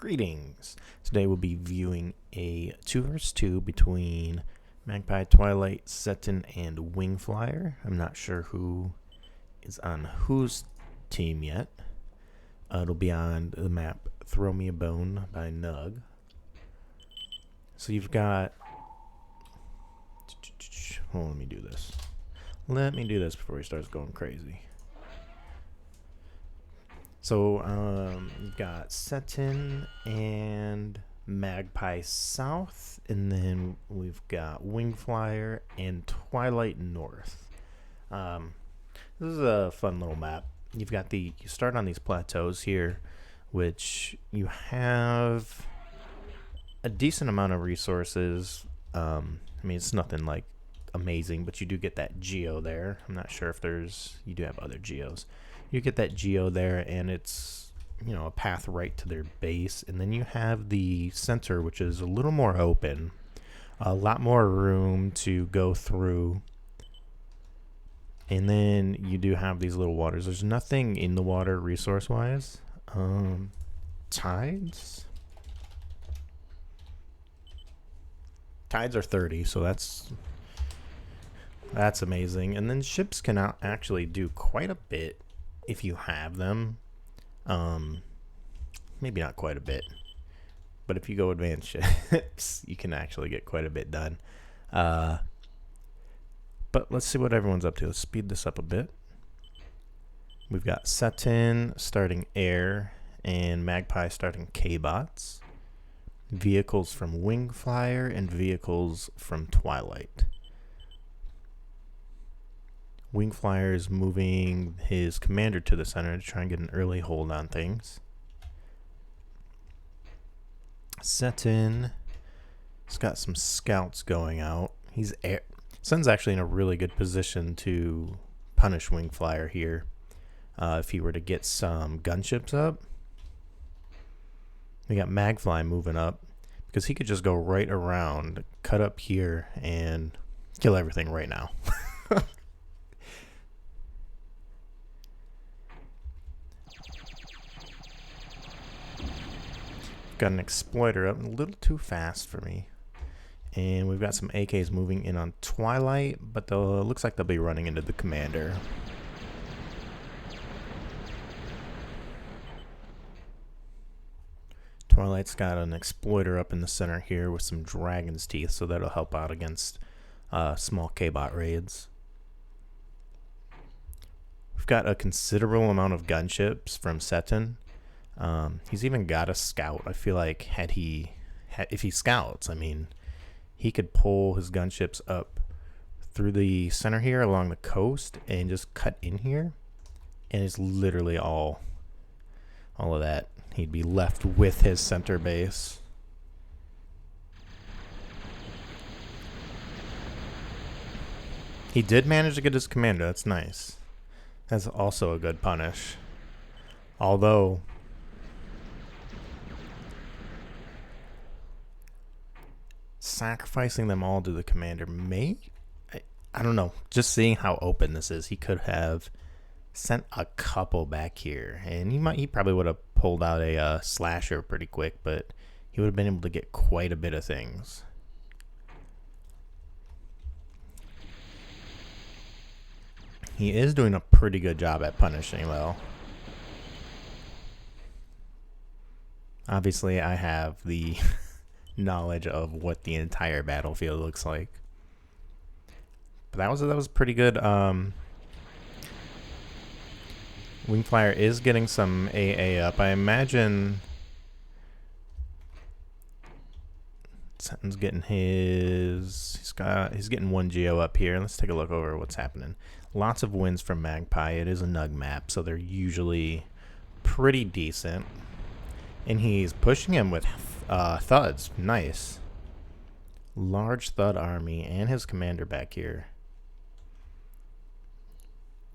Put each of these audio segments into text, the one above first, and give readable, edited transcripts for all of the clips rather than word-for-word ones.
Greetings. Today we'll be viewing a 2 vs 2 between Magpie, Twilight, Setin, and Wingflier. I'm not sure who is on whose team yet. It'll be on the map Throw Me a Bone by NUG. So you've got... Hold on, let me do this. Let me do this before he starts going crazy. So, you've got Setin and Magpie South, and then we've got Wingflier and Twilight North. This is a fun little map. You start on these plateaus here, which you have a decent amount of resources. I mean, it's nothing like amazing, but you do get that geo there. I'm not sure if you do have other geos. You get that geo there, and it's, a path right to their base. And then you have the center, which is a little more open, a lot more room to go through. And then you do have these little waters. There's nothing in the water resource-wise. Tides are 30, so that's amazing. And then ships can actually do quite a bit if you have them. Maybe not quite a bit, but if you go advanced ships, you can actually get quite a bit done. But let's see what everyone's up to. Let's speed this up a bit. We've got Setin starting air and Magpie starting K-bots. Vehicles from Wingflier and vehicles from Twilight. Wingflier is moving his commander to the center to try and get an early hold on things. Setin has got some scouts going out. Setin's actually in a really good position to punish Wingflier here. If he were to get some gunships up. We got Magpie moving up because he could just go right around, cut up here, and kill everything right now. Got an exploiter up, a little too fast for me. And we've got some AKs moving in on Twilight, but looks like they'll be running into the commander. Twilight's got an exploiter up in the center here with some dragon's teeth, so that'll help out against small K-bot raids. We've got a considerable amount of gunships from Setin. He's even got a scout. I feel like if he scouts, I mean, he could pull his gunships up through the center here along the coast and just cut in here, and it's literally all of that. He'd be left with his center base. He did manage to get his commander. That's nice. That's also a good punish. Although sacrificing them all to the commander I don't know. Just seeing how open this is, he could have sent a couple back here, and he probably would have pulled out a slasher pretty quick, but he would have been able to get quite a bit of things. He is doing a pretty good job at punishing, though. Obviously, I have the knowledge of what the entire battlefield looks like. But that was pretty good. Wingflier is getting some AA up. I imagine Setin's getting he's getting one geo up here. Let's take a look over what's happening. Lots of wins from Magpie. It is a NUG map, so they're usually pretty decent. And he's pushing him with thuds. Nice. Large thud army and his commander back here.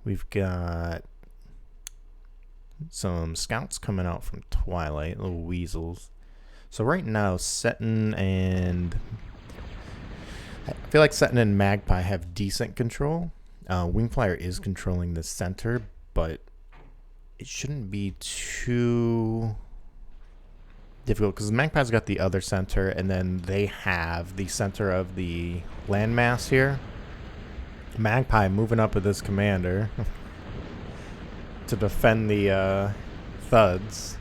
We've got some scouts coming out from Twilight, little weasels. So right now, Setin and... I feel like Setin and Magpie have decent control. Wingflier is controlling the center, but it shouldn't be too difficult because Magpie's got the other center, and then they have the center of the landmass here. Magpie moving up with his commander to defend the thuds.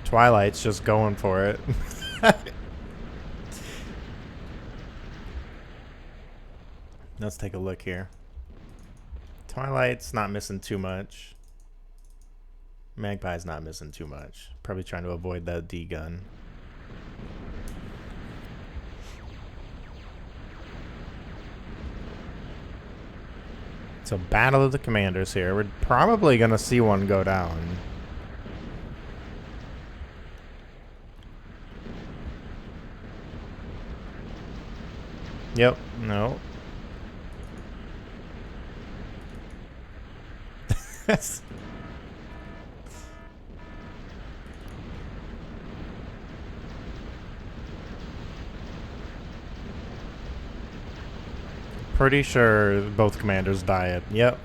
Twilight's just going for it. Let's take a look here. Twilight's not missing too much. Magpie's not missing too much. Probably trying to avoid that D gun. So battle of the commanders here. We're probably going to see one go down. Yep, no. Pretty sure both commanders die at... Yep.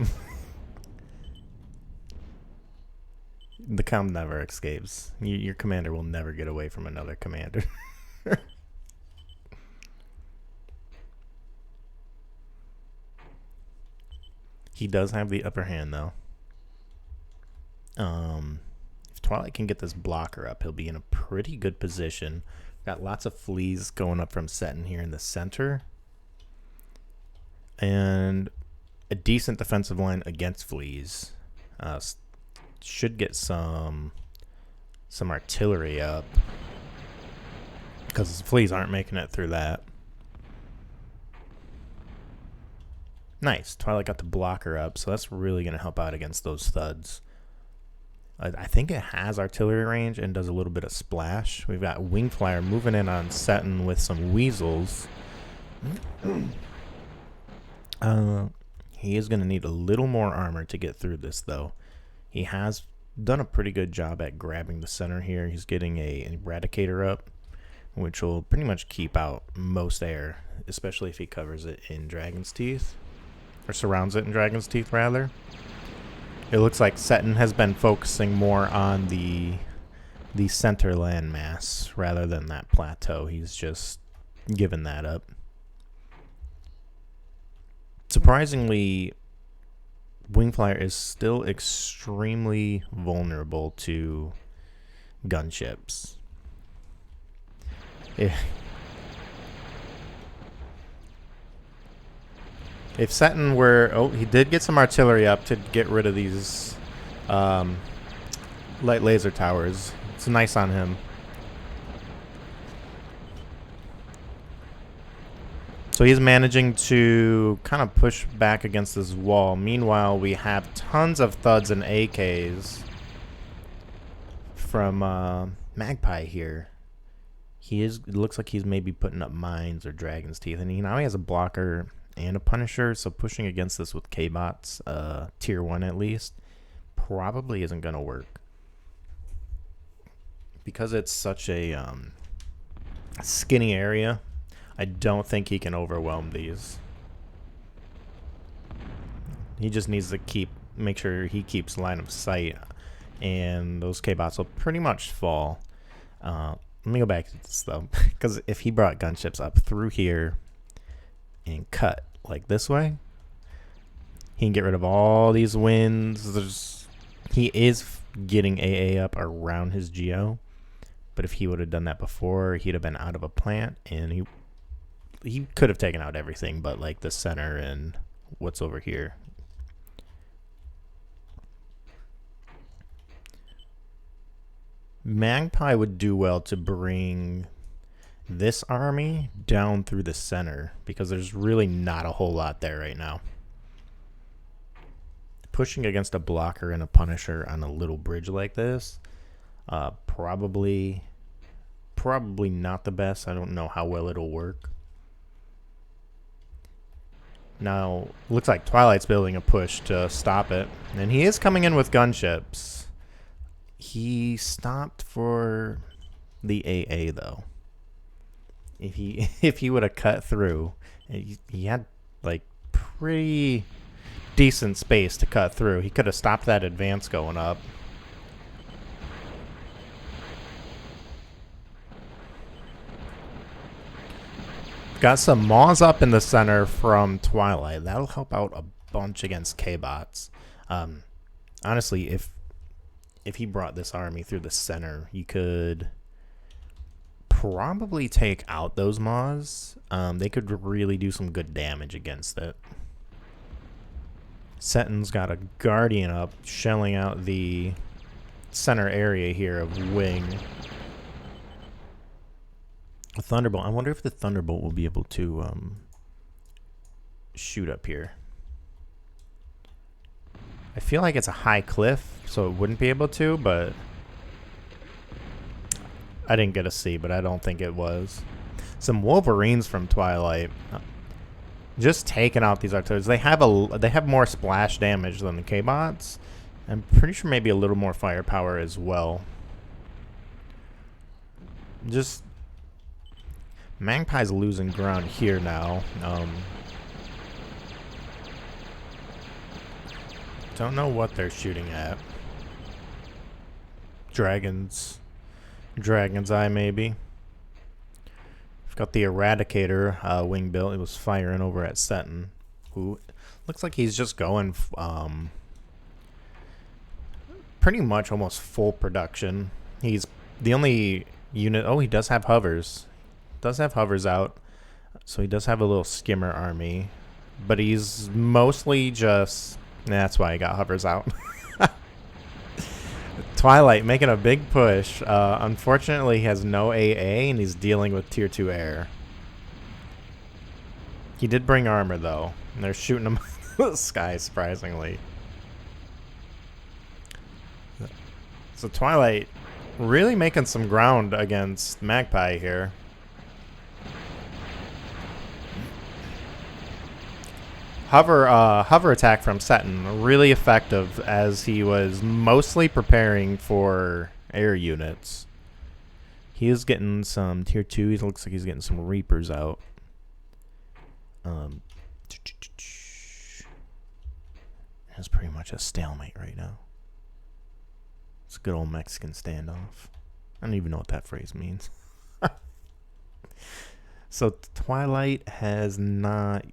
The comm never escapes. Your commander will never get away from another commander. He does have the upper hand, though. If Twilight can get this blocker up, he'll be in a pretty good position. Got lots of fleas going up from Setin here in the center. And a decent defensive line against fleas. Should get some artillery up. Because fleas aren't making it through that. Nice. Twilight got the blocker up, so that's really going to help out against those thuds. I think it has artillery range and does a little bit of splash. We've got Wingflier moving in on Setin with some weasels. He is going to need a little more armor to get through this, though. He has done a pretty good job at grabbing the center here. He's getting an Eradicator up, which will pretty much keep out most air, especially if he covers it in Dragon's Teeth. Or surrounds it in Dragon's Teeth, rather. It looks like Setin has been focusing more on the center landmass rather than that plateau. He's just given that up. Surprisingly, Wingflier is still extremely vulnerable to gunships. If Setin were... Oh, he did get some artillery up to get rid of these light laser towers. It's nice on him. So he's managing to kind of push back against this wall. Meanwhile, we have tons of thuds and AKs from Magpie here. It looks like he's maybe putting up mines or Dragon's Teeth. And now he has a blocker and a Punisher, so pushing against this with K-Bots, tier 1 at least, probably isn't going to work. Because it's such a skinny area, I don't think he can overwhelm these. He just needs to make sure he keeps line of sight, and those K-Bots will pretty much fall. Let me go back to this, though, because if he brought gunships up through here and cut like this way, he can get rid of all these winds. He is getting AA up around his geo, but if he would have done that before, he'd have been out of a plant, and he could have taken out everything but like the center and what's over here. Magpie would do well to bring this army down through the center because there's really not a whole lot there right now. Pushing against a blocker and a Punisher on a little bridge like this, probably not the best. I don't know how well it'll work. Now, looks like Twilight's building a push to stop it, and he is coming in with gunships. He stopped for the AA though. If he would have cut through, he had like pretty decent space to cut through. He could have stopped that advance going up. Got some Maws up in the center from Twilight. That'll help out a bunch against K-Bots. Honestly, if he brought this army through the center, he could probably take out those Maws. They could really do some good damage against it. Setin's got a Guardian up, shelling out the center area here of Wing. A Thunderbolt. I wonder if the Thunderbolt will be able to shoot up here. I feel like it's a high cliff, so it wouldn't be able to, but I didn't get a see, but I don't think it was. Some Wolverines from Twilight. Just taking out these artilleries. They have more splash damage than the K-Bots. I'm pretty sure maybe a little more firepower as well. Just Magpie's losing ground here now. Don't know what they're shooting at. Dragon's Eye, maybe. We've got the Eradicator wing built. It was firing over at Setin, who looks like he's just going pretty much almost full production. He's the only unit. Oh, he does have hovers. Does have hovers out, so he does have a little skimmer army, but he's mostly just. That's why he got hovers out. Twilight making a big push. Unfortunately, he has no AA, and he's dealing with tier 2 air. He did bring armor though, and they're shooting him out of the sky, surprisingly. So Twilight really making some ground against Magpie here. Hover attack from Setin, really effective as he was mostly preparing for air units. He is getting some tier 2. He looks like he's getting some Reapers out. It's pretty much a stalemate right now. It's a good old Mexican standoff. I don't even know what that phrase means. So Twilight has not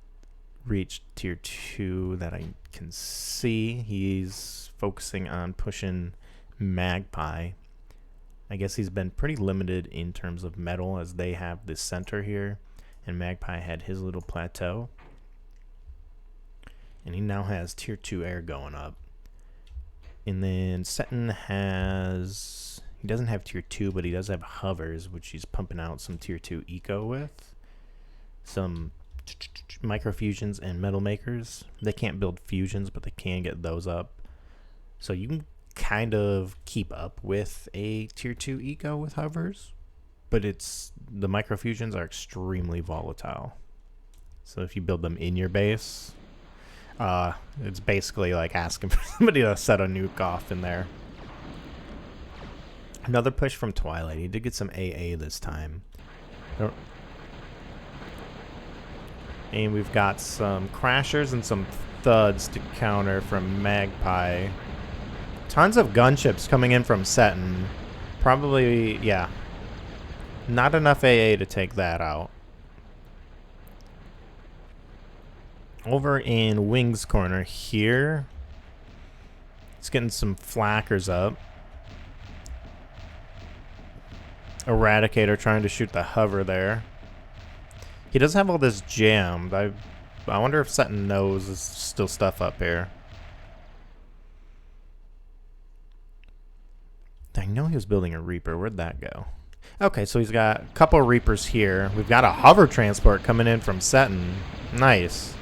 reached tier 2 that I can see. He's focusing on pushing Magpie. I guess he's been pretty limited in terms of metal as they have this center here, and Magpie had his little plateau. And he now has tier 2 air going up. And then Setin has, he doesn't have tier 2, but he does have hovers, which he's pumping out some tier 2 eco with. Some microfusions and metal makers. They can't build fusions, but they can get those up. So you can kind of keep up with a tier 2 eco with hovers, but it's the microfusions are extremely volatile. So if you build them in your base, it's basically like asking for somebody to set a nuke off in there. Another push from Twilight. He did get some AA this time. And we've got some crashers and some thuds to counter from Magpie. Tons of gunships coming in from Setin. Probably, yeah. Not enough AA to take that out. Over in Wing's corner here, it's getting some flackers up. Eradicator trying to shoot the hover there. He does have all this jammed. I wonder if Setin knows there's still stuff up here. I know he was building a Reaper. Where'd that go? Okay, so he's got a couple of Reapers here. We've got a hover transport coming in from Setin. Nice.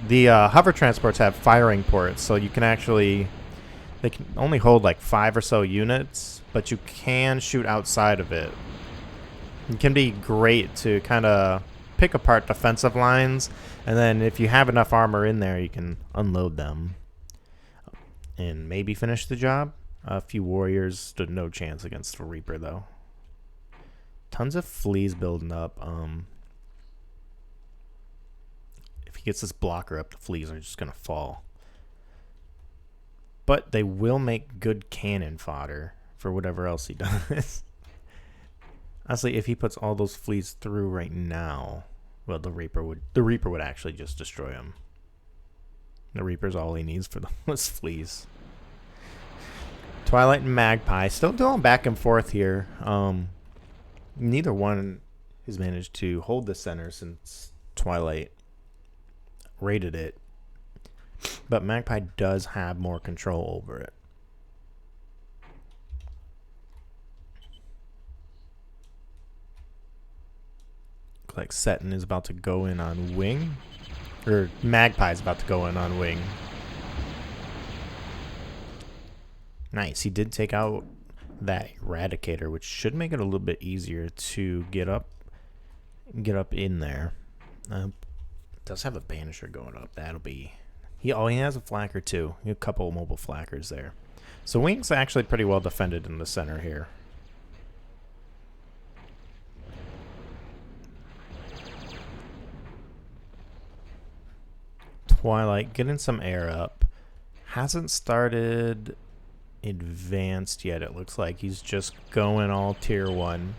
The hover transports have firing ports, so you can actually... They can only hold like 5 or so units, but you can shoot outside of it. It can be great to kind of pick apart defensive lines, and then if you have enough armor in there, you can unload them and maybe finish the job. A few warriors stood no chance against a Reaper, though. Tons of fleas building up. he gets this blocker up, the fleas are just going to fall. But they will make good cannon fodder for whatever else he does. Honestly, if he puts all those fleas through right now, well, the Reaper would actually just destroy him. The Reaper's all he needs for those fleas. Twilight and Magpie still going back and forth here. Neither one has managed to hold the center since Twilight raided it. But Magpie does have more control over it. Looks like Setin is about to go in on Wing. Or Magpie is about to go in on Wing. Nice. He did take out that Eradicator, which should make it a little bit easier to get up in there. Does have a Banisher going up. That'll be... He has a Flacker too. A couple of mobile Flackers there. So Wing's actually pretty well defended in the center here. Twilight getting some air up. Hasn't started advanced yet. It looks like he's just going all tier 1.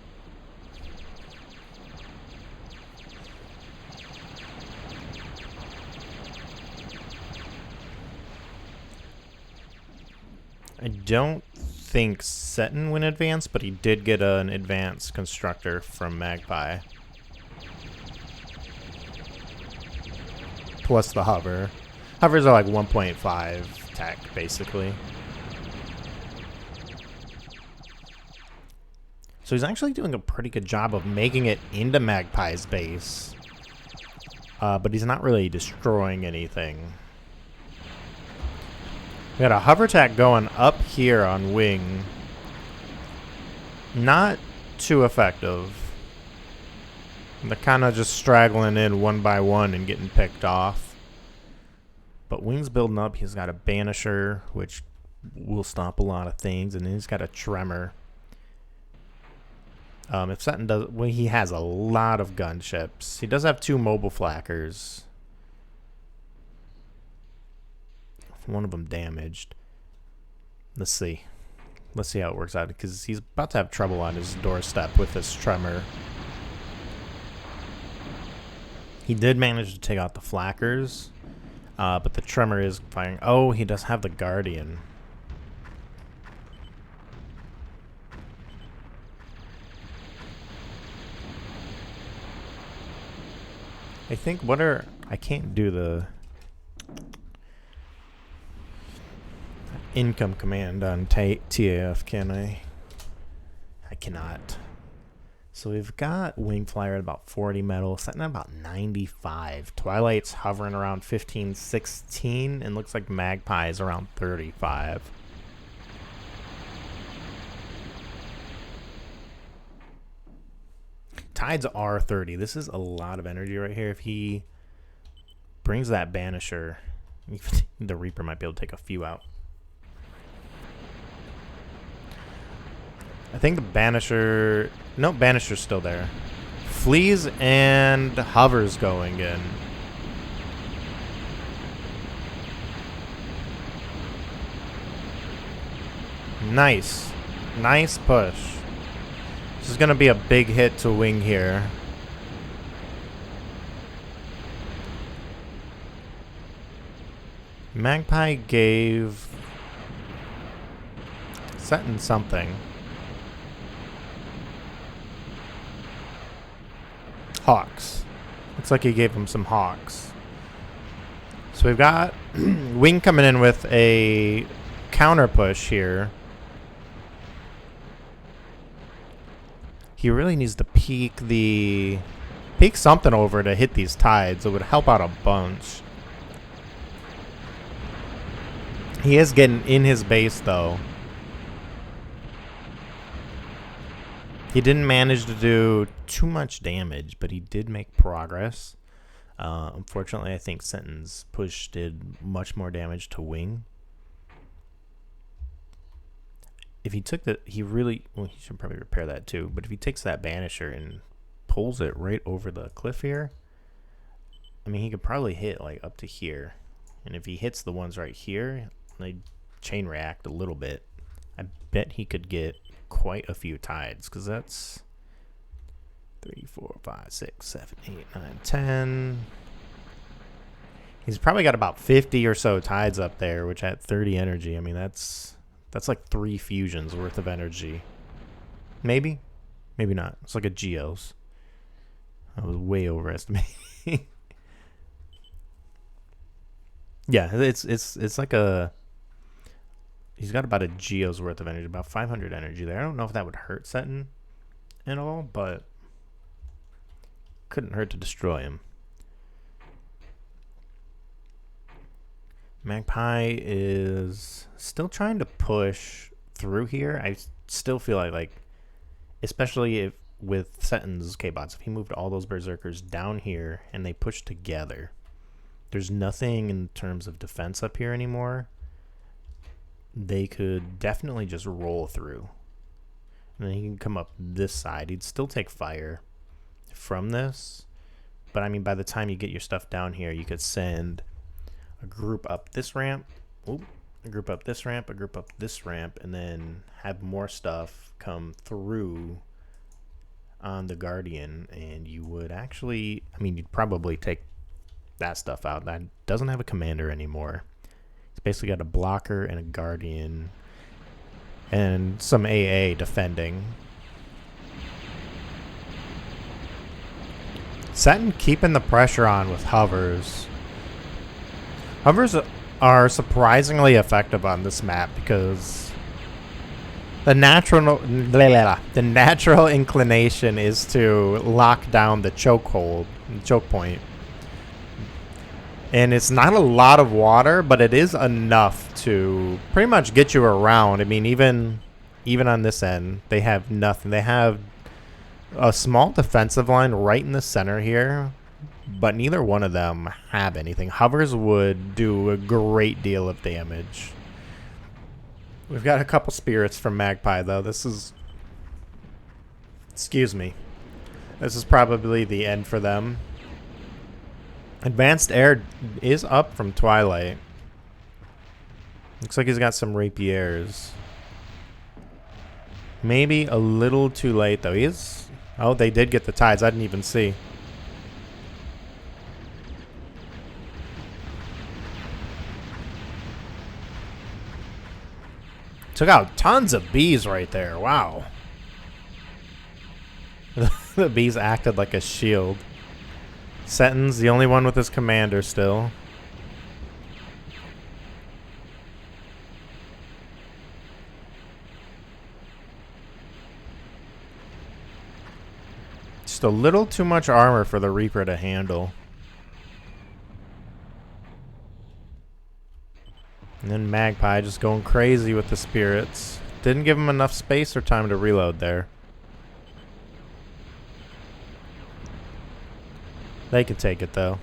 I don't think Setin went advanced, but he did get an advanced constructor from Magpie. Plus the hover. Hovers are like 1.5 tech, basically. So he's actually doing a pretty good job of making it into Magpie's base. But he's not really destroying anything. We got a hover attack going up here on Wing. Not too effective. They're kind of just straggling in one by one and getting picked off. But Wing's building up. He's got a Banisher, which will stop a lot of things. And then he's got a Tremor. If Setin does... Well, he has a lot of gunships. He does have 2 mobile Flackers. One of them damaged. Let's see. Let's see how it works out, because he's about to have trouble on his doorstep with this Tremor. He did manage to take out the Flackers, but the Tremor is firing. Oh, he does have the Guardian. I think I can't do the income command on TAF, can I? I cannot. So we've got Wingflier at about 40 metal, Setin at about 95. Twilight's hovering around 15, 16, and looks like Magpie is around 35. Tides are 30. This is a lot of energy right here. If he brings that Banisher, the Reaper might be able to take a few out. I think the Banisher... No, Banisher's still there. Fleas and Hovers going in. Nice. Nice push. This is going to be a big hit to Wing here. Magpie gave Setin something. Hawks. Looks like he gave him some Hawks. So we've got Wing coming in with a counter push here. He really needs to peek something over to hit these tides. It would help out a bunch. He is getting in his base though. He didn't manage to do too much damage, but he did make progress. Unfortunately, I think Setin's push did much more damage to Wing. If he took he should probably repair that too. But if he takes that Banisher and pulls it right over the cliff here, I mean, he could probably hit like up to here. And if he hits the ones right here, they chain react a little bit. I bet he could get quite a few tides, because that's 3, 4, 5, 6, 7, 8, 9, 10. He's probably got about 50 or so tides up there, which at 30 energy, I mean, that's like 3 fusions worth of energy. Maybe? Maybe not. It's like a Geos. I was way overestimating. Yeah, it's like a... He's got about a Geo's worth of energy, about 500 energy there. I don't know if that would hurt Setin at all, but couldn't hurt to destroy him. Magpie is still trying to push through here. I still feel like especially if with Setin's K-Bots, if he moved all those Berserkers down here and they push together, there's nothing in terms of defense up here anymore. They could definitely just roll through. And then he can come up this side. He'd still take fire from this. But I mean, by the time you get your stuff down here, you could send a group up this ramp. Oop, a group up this ramp, a group up this ramp, and then have more stuff come through on the Guardian. And you would actually, I mean, you'd probably take that stuff out. That doesn't have a commander anymore. It's basically got a blocker and a Guardian and some AA defending. Setin keeping the pressure on with hovers. Hovers are surprisingly effective on this map because the natural inclination is to lock down the chokehold, choke point. And it's not a lot of water, but it is enough to pretty much get you around. I mean, even on this end, they have nothing. They have a small defensive line right in the center here, but neither one of them have anything. Hovers would do a great deal of damage. We've got a couple spirits from Magpie, though. This is... Excuse me. This is probably the end for them. Advanced Air is up from Twilight. Looks like he's got some rapiers. Maybe a little too late, though. He is... Oh, they did get the tides. I didn't even see. Took out tons of bees right there. Wow. The bees acted like a shield. Setin's the only one with his commander still. Just a little too much armor for the Reaper to handle. And then Magpie just going crazy with the spirits. Didn't give him enough space or time to reload there. They could take it, though.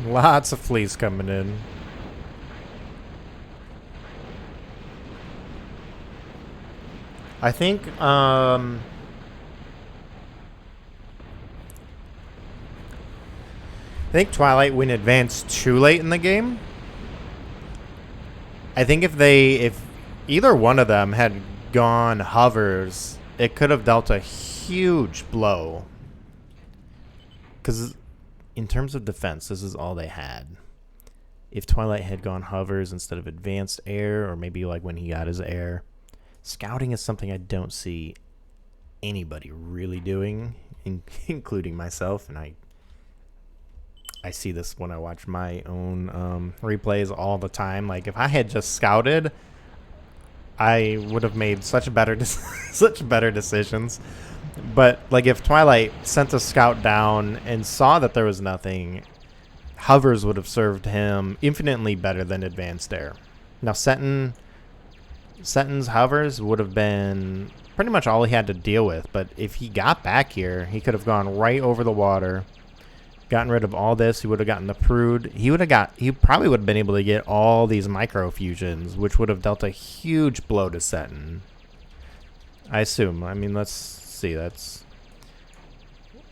Lots of fleas coming in. I think, I think Twilight went advanced too late in the game. I think if either one of them had gone hovers, it could have dealt a huge blow. Because in terms of defense, this is all they had. If Twilight had gone hovers instead of advanced air, or maybe like when he got his air, scouting is something I don't see anybody really doing, including myself, and I see this when I watch my own replays all the time. Like, if I had just scouted, I would have made such better such better decisions. But like, if Twilight sent a scout down and saw that there was nothing, hovers would have served him infinitely better than advanced air. Now Setin's hovers would have been pretty much all he had to deal with. But if he got back here, he could have gone right over the water, gotten rid of all this. He would have gotten the Prude. He probably would have been able to get all these micro fusions, which would have dealt a huge blow to Setin. I assume. I mean, let's see. That's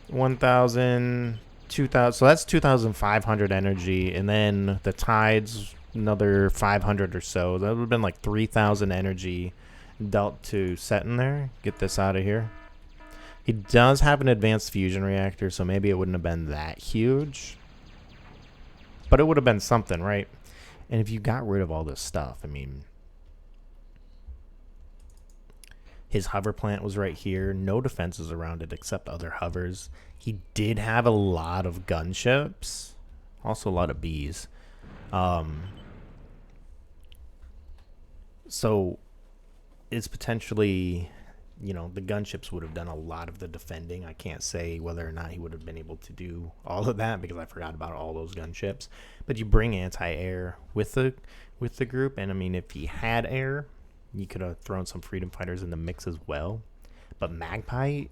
1,000, 2,000. So that's 2,500 energy, and then the tides another 500 or so. That would have been like 3,000 energy dealt to Setin there. Get this out of here. He does have an advanced fusion reactor, so maybe it wouldn't have been that huge. But it would have been something, right? And if you got rid of all this stuff, I mean, his hover plant was right here. No defenses around it except other hovers. He did have a lot of gunships. Also a lot of bees. So it's potentially, you know, the gunships would have done a lot of the defending. I can't say whether or not he would have been able to do all of that because I forgot about all those gunships. But you bring anti-air with the group, and I mean, if he had air, you could have thrown some freedom fighters in the mix as well. But Magpie,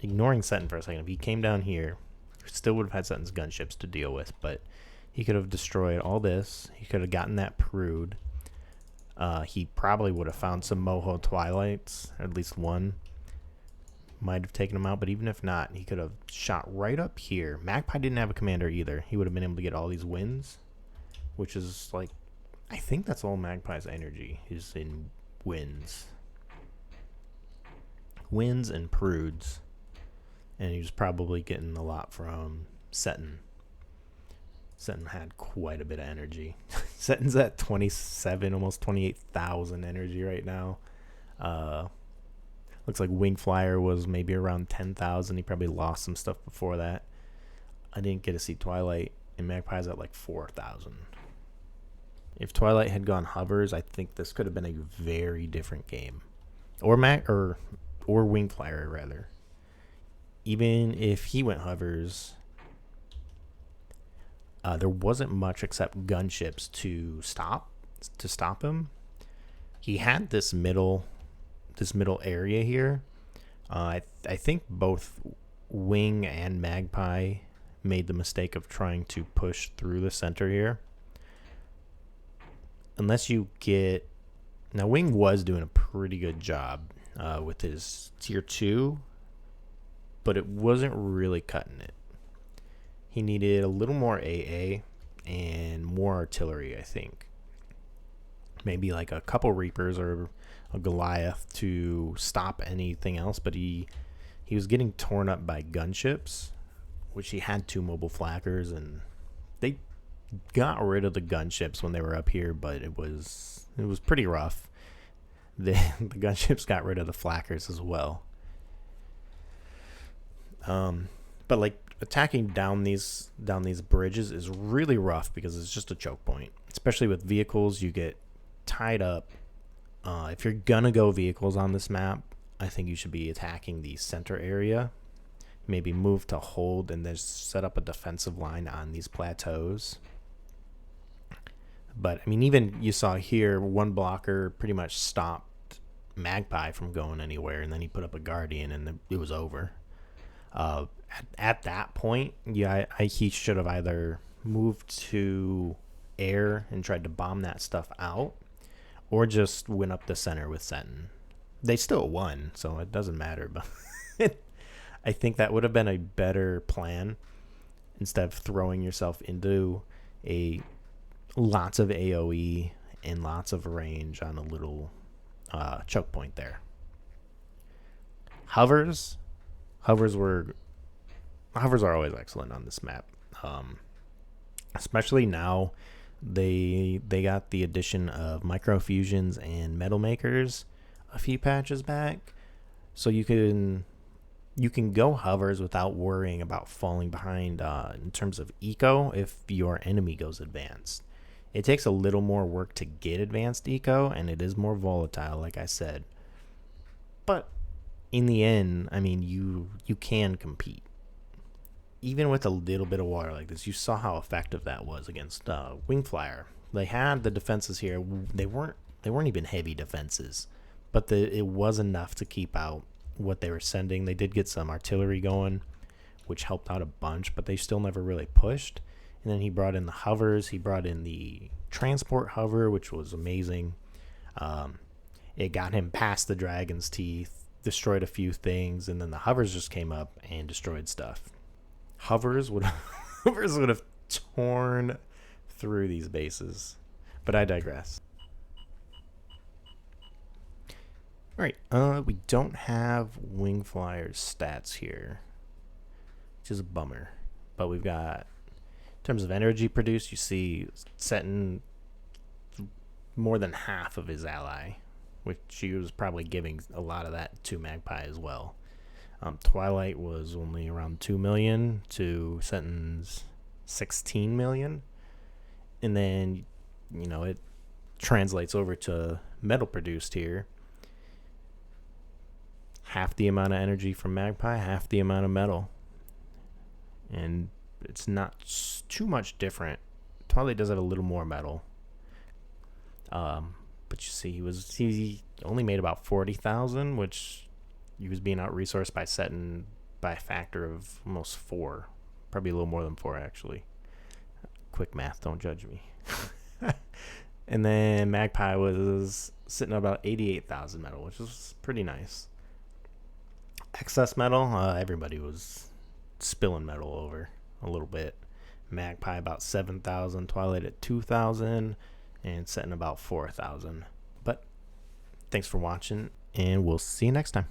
ignoring Setin for a second, if he came down here, still would have had Setin's gunships to deal with, but he could have destroyed all this. He could have gotten that Prude. He probably would have found some Moho Twilights, at least one. Might have taken him out, but even if not, he could have shot right up here. Magpie didn't have a commander either. He would have been able to get all these wins, which is like, I think that's all Magpie's energy is in wins. Wins and Prudes. And he was probably getting a lot from Setin. Setin had quite a bit of energy. Setin's at 27, almost 28,000 energy right now. Looks like Wingflier was maybe around 10,000. He probably lost some stuff before that. I didn't get to see Twilight, and Magpie's at like 4,000. If Twilight had gone hovers, I think this could have been a very different game. Or Wingflier, rather. Even if he went hovers, there wasn't much except gunships to stop him. He had this middle area here. I think both Wing and Magpie made the mistake of trying to push through the center here. Unless you get... Now, Wing was doing a pretty good job with his tier 2, but it wasn't really cutting it. He needed a little more AA and more artillery, I think. Maybe like a couple Reapers or a Goliath to stop anything else, but he was getting torn up by gunships, which he had 2 mobile flackers, and they got rid of the gunships when they were up here, but it was pretty rough. The gunships got rid of the flackers as well. But like attacking down these bridges is really rough because it's just a choke point, especially with vehicles. You get tied up. If you're gonna go vehicles on this map, I think you should be attacking the center area. Maybe move to hold and then set up a defensive line on these plateaus. But I mean, even you saw here, one blocker pretty much stopped Magpie from going anywhere, and then he put up a Guardian, and it was over. At that point, yeah, he should have either moved to air and tried to bomb that stuff out, or just went up the center with Setin. They still won, so it doesn't matter. But I think that would have been a better plan instead of throwing yourself into lots of AoE and lots of range on a little choke point there. Hovers are always excellent on this map, especially now. They got the addition of microfusions and metal makers a few patches back, so you can go hovers without worrying about falling behind in terms of eco if your enemy goes advanced. It takes a little more work to get advanced eco, and it is more volatile, like I said. But in the end, I mean, you can compete. Even with a little bit of water like this, you saw how effective that was against Wingflier. They had the defenses here. They weren't even heavy defenses, but it was enough to keep out what they were sending. They did get some artillery going, which helped out a bunch, but they still never really pushed. And then he brought in the hovers. He brought in the transport hover, which was amazing. It got him past the dragon's teeth, destroyed a few things, and then the hovers just came up and destroyed stuff. Hovers would have torn through these bases, but I digress. All right, we don't have Wingflier's stats here, which is a bummer. But we've got, in terms of energy produced, you see Setin more than half of his ally, which he was probably giving a lot of that to Magpie as well. Twilight was only around 2 million to Setin's 16 million. And then, it translates over to metal produced here. Half the amount of energy from Magpie, half the amount of metal. And it's not too much different. Twilight does have a little more metal. But you see, he only made about 40,000, which he was being out-resourced by Setin by a factor of almost 4. Probably a little more than 4, actually. Quick math, don't judge me. And then Magpie was sitting at about 88,000 metal, which was pretty nice. Excess metal, everybody was spilling metal over a little bit. Magpie about 7,000, Twilight at 2,000, and Setin about 4,000. But thanks for watching, and we'll see you next time.